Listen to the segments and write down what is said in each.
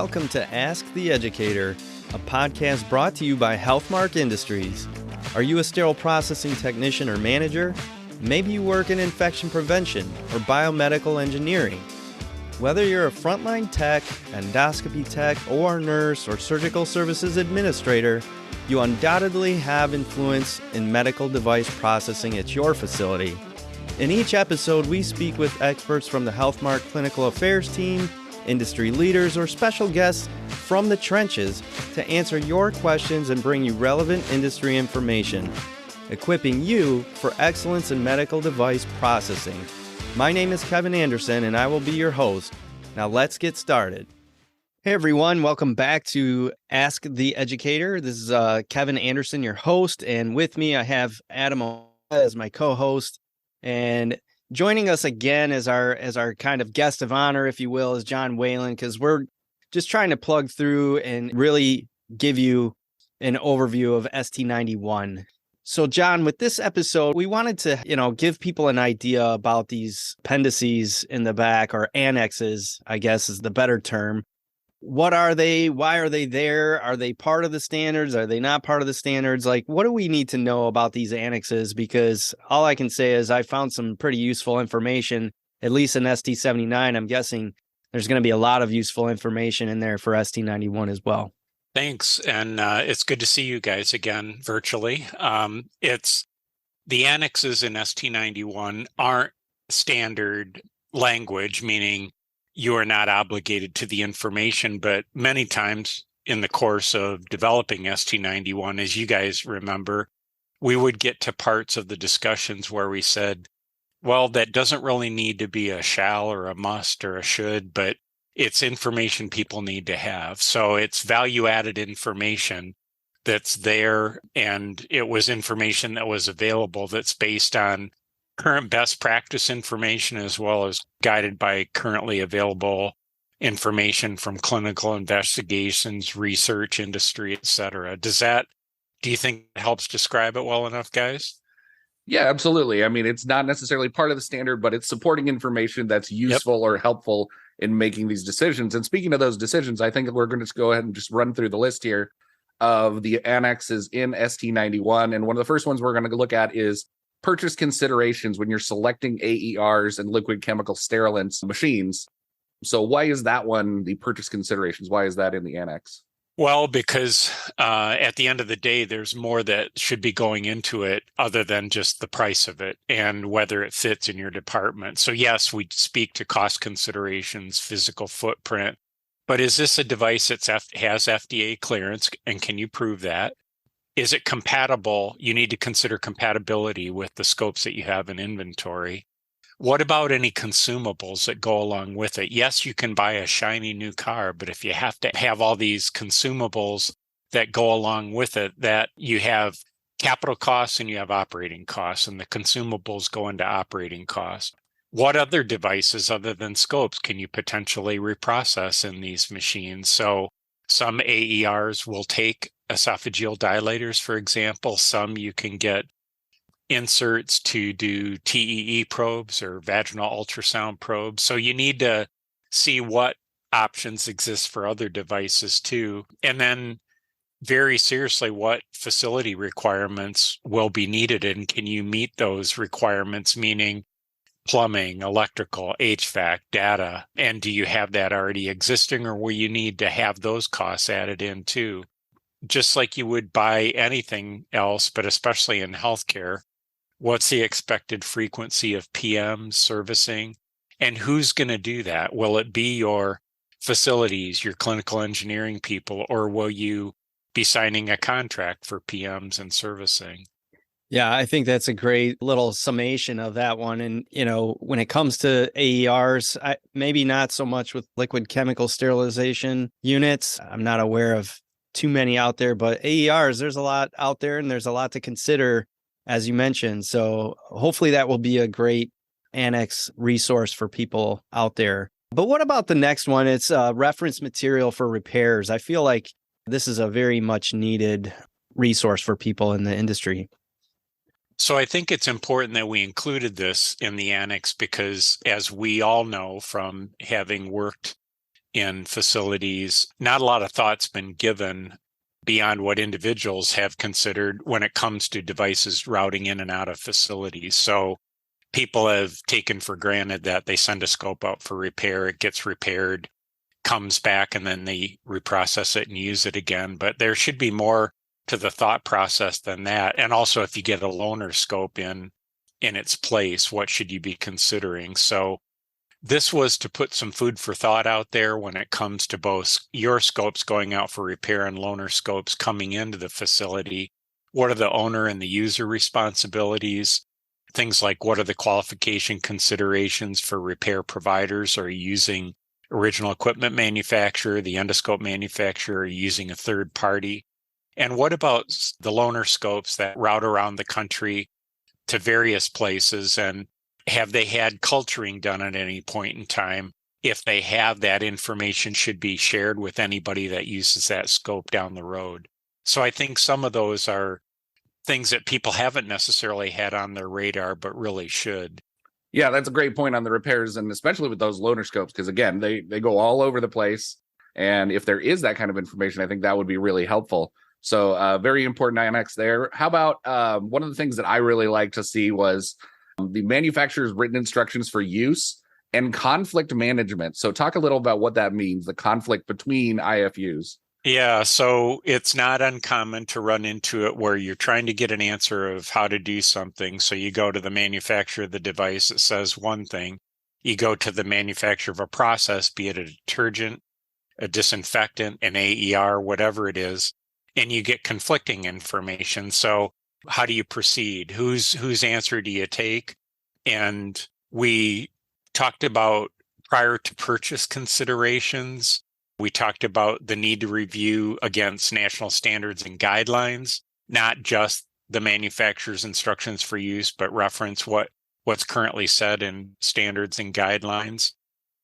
Welcome to Ask the Educator, a podcast brought to you by Healthmark Industries. Are you a sterile processing technician or manager? Maybe you work in infection prevention or biomedical engineering. Whether you're a frontline tech, endoscopy tech, OR nurse, or surgical services administrator, you undoubtedly have influence in medical device processing at your facility. In each episode, we speak with experts from the Healthmark Clinical Affairs team, industry leaders, or special guests from the trenches to answer your questions and bring you relevant industry information, equipping you for excellence in medical device processing. My name is Kevin Anderson, and I will be your host. Now let's get started. Hey everyone, welcome back to Ask the Educator. This is Kevin Anderson, your host, and with me I have Adam as my co-host. And joining us again as our kind of guest of honor, if you will, is John Whelan, because we're just trying to plug through and really give you an overview of ST91. So, John, with this episode, we wanted to, give people an idea about these appendices in the back, or annexes, I guess is the better term. What are they? Why are they there? Are they part of the standards? Are they not part of the standards? Like, what do we need to know about these annexes? Because all I can say is I found some pretty useful information, at least in ST79. I'm guessing there's going to be a lot of useful information in there for ST91 as well. Thanks. And it's good to see you guys again virtually. It's the annexes in ST91 aren't standard language, meaning you are not obligated to the information, but many times in the course of developing ST91, as you guys remember, we would get to parts of the discussions where we said, well, that doesn't really need to be a shall or a must or a should, but it's information people need to have. So it's value-added information that's there, and it was information that was available that's based on current best practice information, as well as guided by currently available information from clinical investigations, research, industry, et cetera. Do you think it helps describe it well enough, guys? Yeah, absolutely. I mean, it's not necessarily part of the standard, but it's supporting information that's useful or helpful in making these decisions. And speaking of those decisions, I think we're going to go ahead and just run through the list here of the annexes in ST91. And one of the first ones we're going to look at is purchase considerations when you're selecting AERs and liquid chemical sterilants machines. So why is that one, the purchase considerations, why is that in the annex? Well, because at the end of the day, there's more that should be going into it other than just the price of it and whether it fits in your department. So yes, we speak to cost considerations, physical footprint, but is this a device that has FDA clearance, and can you prove that? Is it compatible? You need to consider compatibility with the scopes that you have in inventory. What about any consumables that go along with it? Yes, you can buy a shiny new car, but if you have to have all these consumables that go along with it, that you have capital costs and you have operating costs, and the consumables go into operating costs. What other devices other than scopes can you potentially reprocess in these machines? So some AERs will take esophageal dilators, for example. Some you can get inserts to do TEE probes or vaginal ultrasound probes. So you need to see what options exist for other devices too. And then very seriously, what facility requirements will be needed, and can you meet those requirements, meaning plumbing, electrical, HVAC, data, and do you have that already existing, or will you need to have those costs added in too? Just like you would buy anything else, but especially in healthcare, what's the expected frequency of PMs, servicing, and who's going to do that? Will it be your facilities, your clinical engineering people, or will you be signing a contract for PMs and servicing? Yeah, I think that's a great little summation of that one. And, when it comes to AERs, maybe not so much with liquid chemical sterilization units. I'm not aware of too many out there, but AERs, there's a lot out there and there's a lot to consider, as you mentioned. So hopefully that will be a great annex resource for people out there. But what about the next one? It's reference material for repairs. I feel like this is a very much needed resource for people in the industry. So I think it's important that we included this in the annex because, as we all know from having worked in facilities. Not a lot of thought's been given beyond what individuals have considered when it comes to devices routing in and out of facilities. So people have taken for granted that they send a scope out for repair, it gets repaired, comes back, and then they reprocess it and use it again. But there should be more to the thought process than that. And also, if you get a loaner scope in its place, what should you be considering? So this was to put some food for thought out there when it comes to both your scopes going out for repair and loaner scopes coming into the facility. What are the owner and the user responsibilities? Things like, what are the qualification considerations for repair providers? Are you using original equipment manufacturer, the endoscope manufacturer, or using a third party? And what about the loaner scopes that route around the country to various places? And have they had culturing done at any point in time? If they have, that information should be shared with anybody that uses that scope down the road. So I think some of those are things that people haven't necessarily had on their radar, but really should. Yeah, that's a great point on the repairs, and especially with those loaner scopes, because again, they go all over the place. And if there is that kind of information, I think that would be really helpful. So very important annex there. How about one of the things that I really like to see was the manufacturer's written instructions for use and conflict management. So talk a little about what that means, the conflict between IFUs. Yeah, so it's not uncommon to run into it where you're trying to get an answer of how to do something. So you go to the manufacturer of the device that says one thing. You go to the manufacturer of a process, be it a detergent, a disinfectant, an AER, whatever it is, and you get conflicting information. So how do you proceed? Whose answer do you take? And we talked about prior to purchase considerations. We talked about the need to review against national standards and guidelines, not just the manufacturer's instructions for use, but reference what's currently said in standards and guidelines.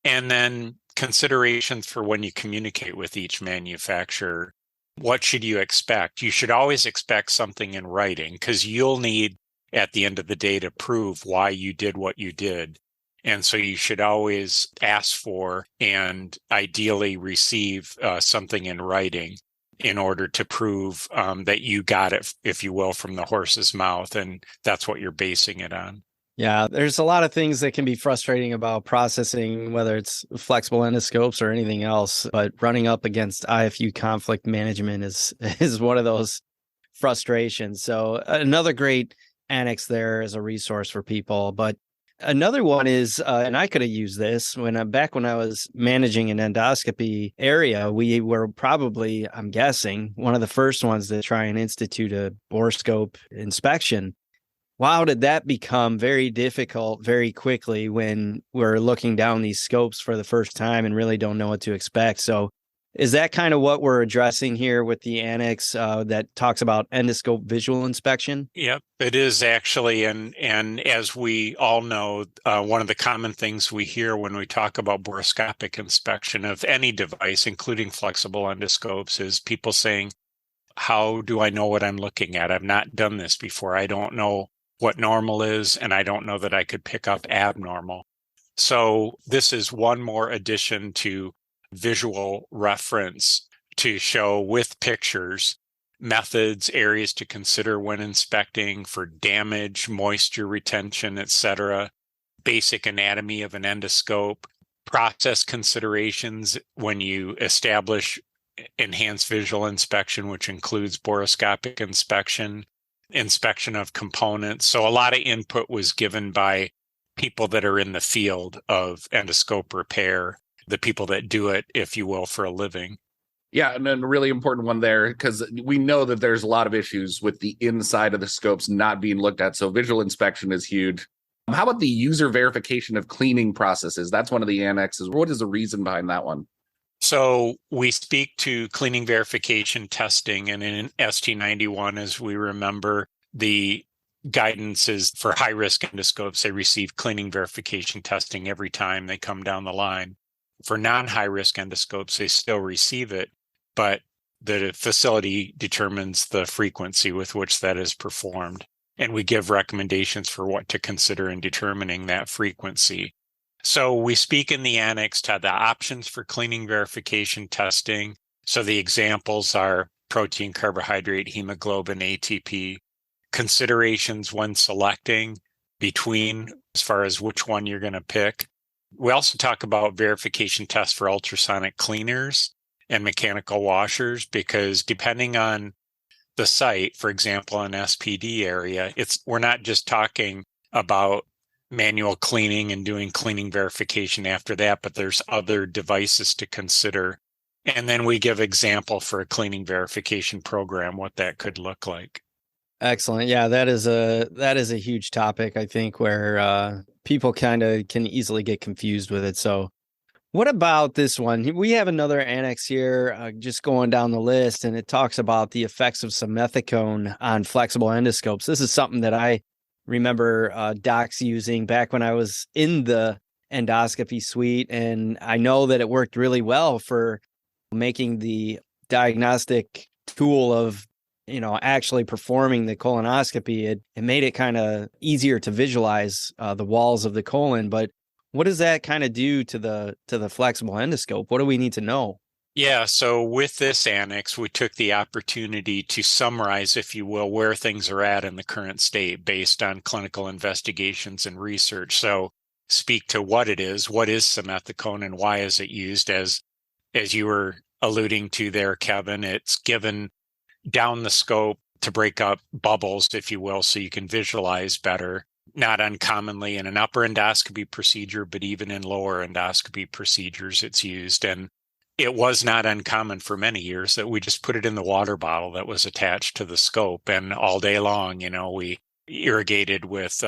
And then considerations for when you communicate with each manufacturer. What should you expect? You should always expect something in writing, because you'll need, at the end of the day, to prove why you did what you did. And so you should always ask for and ideally receive something in writing in order to prove that you got it, if you will, from the horse's mouth. And that's what you're basing it on. Yeah, there's a lot of things that can be frustrating about processing, whether it's flexible endoscopes or anything else. But running up against IFU conflict management is one of those frustrations. So another great annex there as a resource for people. But another one is, and I could have used this when I was managing an endoscopy area, we were probably, I'm guessing, one of the first ones to try and institute a borescope inspection. Wow, did that become very difficult very quickly when we're looking down these scopes for the first time and really don't know what to expect. So is that kind of what we're addressing here with the annex that talks about endoscope visual inspection? Yep, it is actually. And as we all know, one of the common things we hear when we talk about borescopic inspection of any device, including flexible endoscopes, is people saying, how do I know what I'm looking at? I've not done this before. I don't know what normal is, and I don't know that I could pick up abnormal. So this is one more addition to visual reference to show with pictures methods, areas to consider when inspecting for damage, moisture retention, etc., basic anatomy of an endoscope, process considerations when you establish enhanced visual inspection, which includes borescopic inspection of components. So a lot of input was given by people that are in the field of endoscope repair, the people that do it, if you will, for a living. Yeah, and then a really important one there, because we know that there's a lot of issues with the inside of the scopes not being looked at. So visual inspection is huge. How about the user verification of cleaning processes? That's one of the annexes. What is the reason behind that one? So we speak to cleaning verification testing, and in ST91, as we remember, the guidance is for high-risk endoscopes. They receive cleaning verification testing every time they come down the line. For non-high-risk endoscopes, they still receive it, but the facility determines the frequency with which that is performed. And we give recommendations for what to consider in determining that frequency. So we speak in the annex to the options for cleaning verification testing. So the examples are protein, carbohydrate, hemoglobin, ATP, considerations when selecting between as far as which one you're going to pick. We also talk about verification tests for ultrasonic cleaners and mechanical washers, because depending on the site, for example, an SPD area, we're not just talking about manual cleaning and doing cleaning verification after that, but there's other devices to consider. And then we give example for a cleaning verification program, what that could look like. Excellent. Yeah, that is a huge topic, I think, where people kind of can easily get confused with it. So what about this one? We have another annex here, just going down the list, and it talks about the effects of simethicone on flexible endoscopes. This is something that I remember docs using back when I was in the endoscopy suite, and I know that it worked really well for making the diagnostic tool of actually performing the colonoscopy. It made it kind of easier to visualize the walls of the colon. But what does that kind of do to the flexible endoscope? What do we need to know? Yeah, so with this annex, we took the opportunity to summarize, if you will, where things are at in the current state based on clinical investigations and research. So speak to what is simethicone, and why is it used? As you were alluding to there, Kevin, it's given down the scope to break up bubbles, if you will, so you can visualize better. Not uncommonly in an upper endoscopy procedure, but even in lower endoscopy procedures, it's used. And it was not uncommon for many years that we just put it in the water bottle that was attached to the scope. And all day long, we irrigated with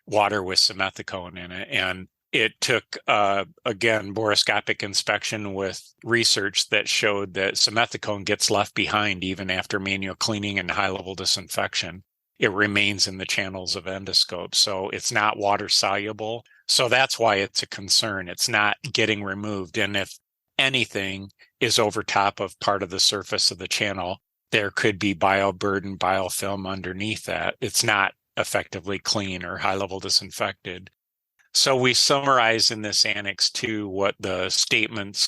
water with simethicone in it. And it took, again, borescopic inspection with research that showed that simethicone gets left behind even after manual cleaning and high-level disinfection. It remains in the channels of endoscopes. So it's not water soluble. So that's why it's a concern. It's not getting removed. And if anything is over top of part of the surface of the channel, there could be bioburden, biofilm underneath that. It's not effectively clean or high-level disinfected. So we summarize in this Annex 2 what the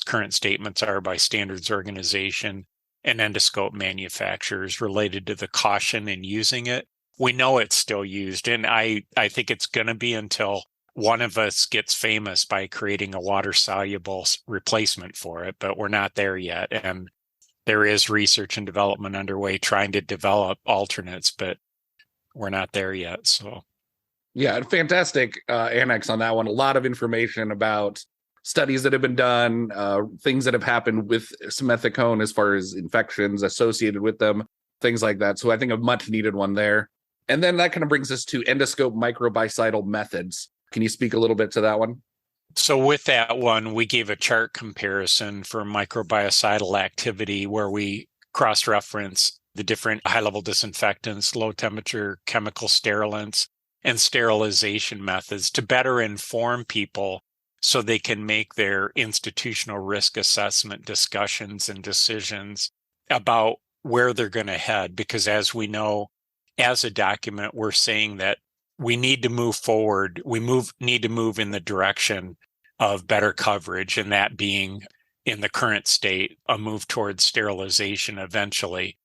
current statements are by standards organization and endoscope manufacturers related to the caution in using it. We know it's still used, and I think it's going to be until one of us gets famous by creating a water-soluble replacement for it, but we're not there yet. And there is research and development underway trying to develop alternates, but we're not there yet. So, yeah, fantastic annex on that one. A lot of information about studies that have been done, things that have happened with simethicone as far as infections associated with them, things like that. So I think a much needed one there. And then that kind of brings us to endoscope microbicidal methods. Can you speak a little bit to that one? So with that one, we gave a chart comparison for microbicidal activity where we cross-reference the different high-level disinfectants, low-temperature chemical sterilants, and sterilization methods to better inform people so they can make their institutional risk assessment discussions and decisions about where they're going to head. Because as we know, as a document, we're saying that we need to move forward. We need to move in the direction of better coverage, and that being in the current state, a move towards sterilization eventually.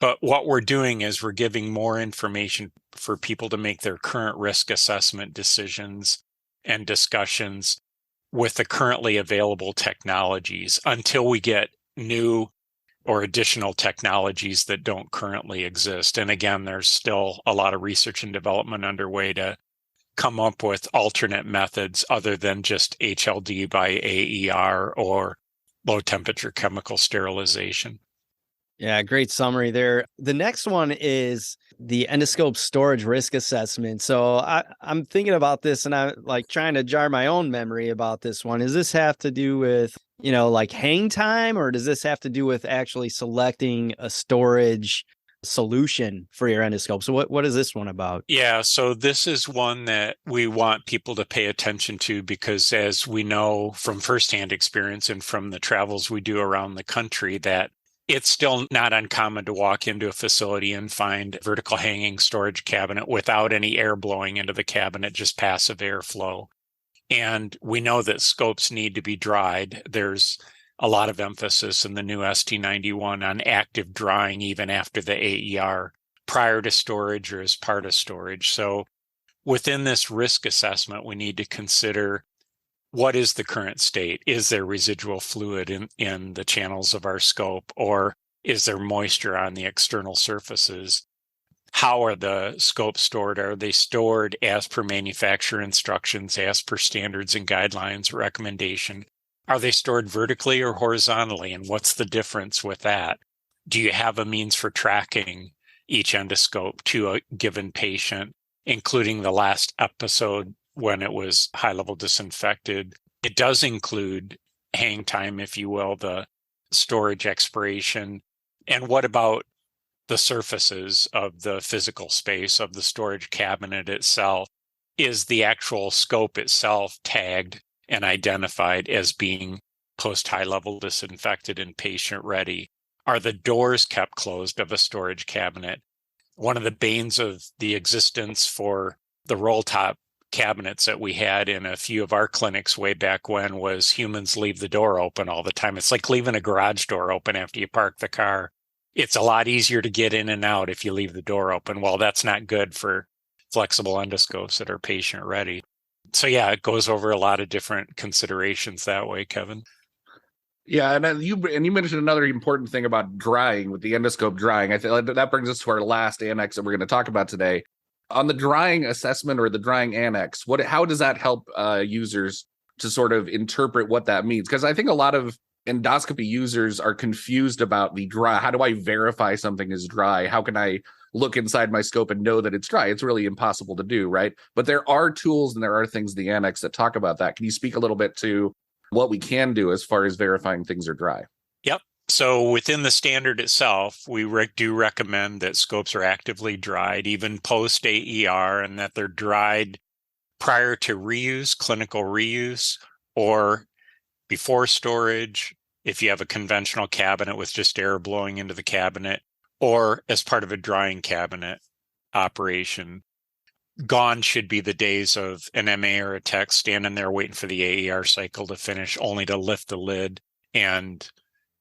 But what we're doing is we're giving more information for people to make their current risk assessment decisions and discussions with the currently available technologies until we get new or additional technologies that don't currently exist. And again, there's still a lot of research and development underway to come up with alternate methods other than just HLD by AER or low temperature chemical sterilization. Yeah, great summary there. The next one is the endoscope storage risk assessment. So I'm thinking about this and I'm like trying to jar my own memory about this one. Does this have to do with, like hang time, or does this have to do with actually selecting a storage solution for your endoscope? So what is this one about? Yeah, so this is one that we want people to pay attention to because as we know from firsthand experience and from the travels we do around the country, that it's still not uncommon to walk into a facility and find a vertical hanging storage cabinet without any air blowing into the cabinet, just passive airflow. And we know that scopes need to be dried. There's a lot of emphasis in the new ST91 on active drying, even after the AER, prior to storage or as part of storage. So within this risk assessment, we need to consider what is the current state? Is there residual fluid in the channels of our scope, or is there moisture on the external surfaces? How are the scopes stored? Are they stored as per manufacturer instructions, as per standards and guidelines recommendation? Are they stored vertically or horizontally? And what's the difference with that? Do you have a means for tracking each endoscope to a given patient, including the last episode when it was high-level disinfected? It does include hang time, if you will, the storage expiration. And what about the surfaces of the physical space of the storage cabinet itself? Is the actual scope itself tagged and identified as being post-high-level disinfected and patient-ready? Are the doors kept closed of a storage cabinet? One of the banes of the existence for the roll-top cabinets that we had in a few of our clinics way back when was humans leave the door open all the time. It's like leaving a garage door open after you park the car. It's a lot easier to get in and out if you leave the door open. Well, that's not good for flexible endoscopes that are patient ready. So yeah, it goes over a lot of different considerations that way, Kevin. Yeah, and you mentioned another important thing about drying, with the endoscope drying. I think that brings us to our last annex that we're going to talk about today. On the drying assessment or the drying annex, how does that help users to sort of interpret what that means? Because I think a lot of endoscopy users are confused about the dry. How do I verify something is dry? How can I look inside my scope and know that it's dry? It's really impossible to do, right? But there are tools and there are things in the annex that talk about that. Can you speak a little bit to what we can do as far as verifying things are dry? Yep. So within the standard itself, we do recommend that scopes are actively dried, even post AER, and that they're dried prior to reuse, clinical reuse, or before storage, if you have a conventional cabinet with just air blowing into the cabinet, or as part of a drying cabinet operation. Gone should be the days of an MA or a tech standing there waiting for the AER cycle to finish, only to lift the lid and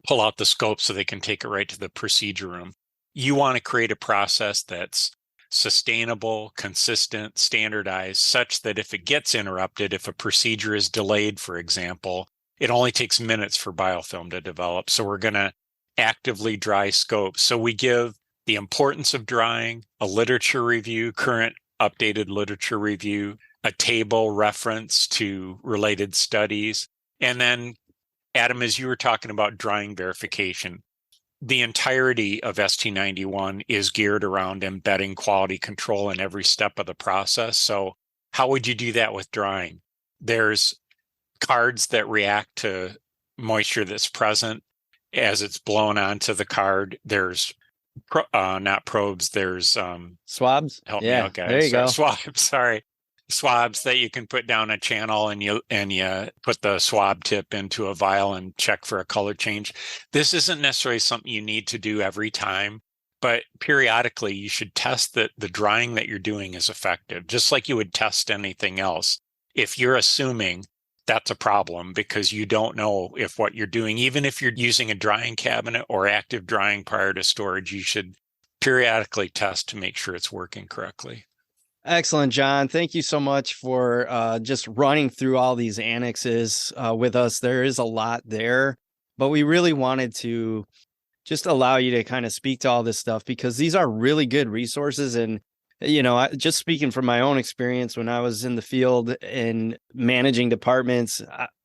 pull out the scope so they can take it right to the procedure room. You want to create a process that's sustainable, consistent, standardized, such that if it gets interrupted, if a procedure is delayed, for example, it only takes minutes for biofilm to develop. So we're going to actively dry scopes. So we give the importance of drying, a literature review, current updated literature review, a table reference to related studies, and then Adam, as you were talking about drying verification, the entirety of ST91 is geared around embedding quality control in every step of the process. So how would you do that with drying? There's cards that react to moisture that's present as it's blown onto the card. There's not probes, there's swabs. Help me out, guys. There you go. Swabs, sorry. Swabs that you can put down a channel and you put the swab tip into a vial and check for a color change. This isn't necessarily something you need to do every time, but periodically you should test that the drying that you're doing is effective, just like you would test anything else. If you're assuming that's a problem because you don't know if what you're doing, even if you're using a drying cabinet or active drying prior to storage, you should periodically test to make sure it's working correctly. Excellent, John. Thank you so much for just running through all these annexes with us. There is a lot there, but we really wanted to just allow you to kind of speak to all this stuff because these are really good resources. And, you know, just speaking from my own experience, when I was in the field and managing departments,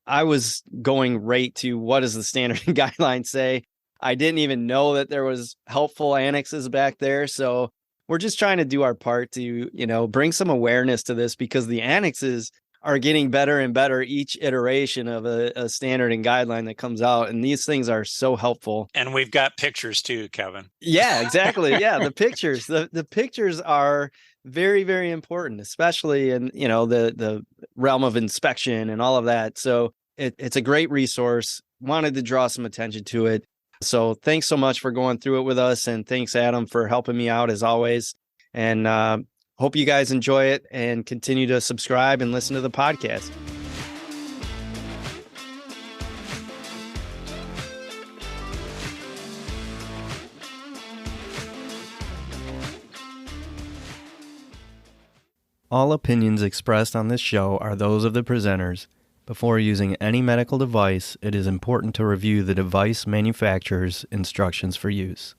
I was going right to what does the standard and guidelines say? I didn't even know that there was helpful annexes back there. So we're just trying to do our part to, you know, bring some awareness to this because the annexes are getting better and better each iteration of a standard and guideline that comes out. And these things are so helpful. And we've got pictures too, Kevin. Yeah, exactly. Yeah, the pictures. The pictures are very, very important, especially in, you know, the realm of inspection and all of that. So it's a great resource. Wanted to draw some attention to it. So thanks so much for going through it with us. And thanks, Adam, for helping me out as always. And hope you guys enjoy it and continue to subscribe and listen to the podcast. All opinions expressed on this show are those of the presenters. Before using any medical device, it is important to review the device manufacturer's instructions for use.